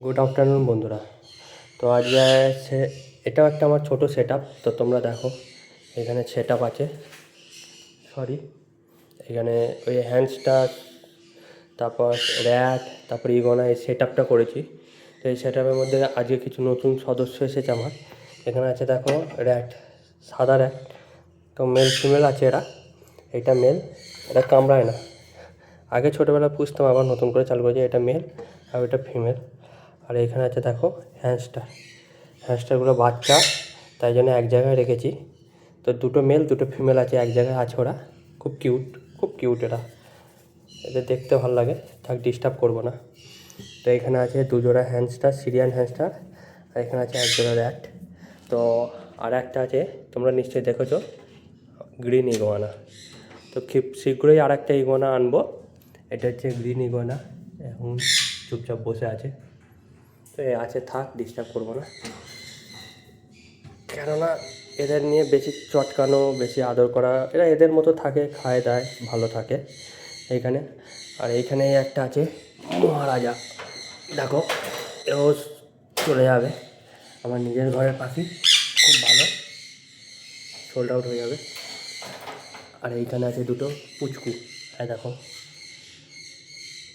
Good afternoon বন্ধুরা। তো আজকে এটাও একটা আমার ছোটো সেট আপ। তো তোমরা দেখো এখানে সেট আপ আছে, সরি এখানে ওই হ্যান্ডস্টার, তারপর র্যাক, তারপর ইগোনা, এই সেট আপটা করেছি। তো এই সেট আপের মধ্যে আজকে কিছু নতুন সদস্য এসেছে আমার। এখানে আছে দেখো র্যাট, সাদা র্যাট। তো মেল ফিমেল আছে এরা। এটা মেল, এটা কামড়ায় না। আগে ছোটোবেলায় পুষতাম, আবার নতুন করে চালু করেছি। এটা মেল আর এটা ফিমেল। আর এখানে আছে দেখো হ্যামস্টার। হ্যামস্টারগুলো বাচ্চা, তাই জন্য এক জায়গায় রেখেছি। তো দুটো মেল দুটো ফিমেল আছে, এক জায়গায় আছে ওরা। খুব কিউট, খুব কিউট এরা। এদের দেখতে ভালো লাগে, থাক ডিস্টার্ব করবো না। তো এখানে আছে দুজোড়া হ্যামস্টার, সিরিয়ান হ্যামস্টার। আর এখানে আছে এক জোড়া র্যাট। তো আর একটা আছে, তোমরা নিশ্চয়ই দেখেছো, গ্রিন ইগোয়ানা। তো খুব শীঘ্রই আর একটা ইগোয়ানা আনবো। এটা হচ্ছে গ্রিন ইগোয়ানা, এখন চুপচাপ বসে আছে। তো এ আছে, থাক ডিস্টার্ব করবো না, কেননা এদের নিয়ে বেশি চটকানো, বেশি আদর করা, এরা এদের মতো থাকে, খায় দায়, ভালো থাকে এইখানে। আর এইখানে একটা আছে মহারাজা, দেখো এও চলে যাবে। আমার নিজের ঘরের পাখি, খুব ভালো, সোল্ড আউট হয়ে যাবে। আর এইখানে আছে দুটো পুচকু, হ্যাঁ দেখো।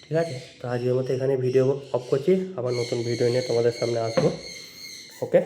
ঠিক আছে, তো আজকের মতো এখানে ভিডিও অফ করছি, আবার নতুন ভিডিও নিয়ে তোমাদের সামনে আসবো। ওকে।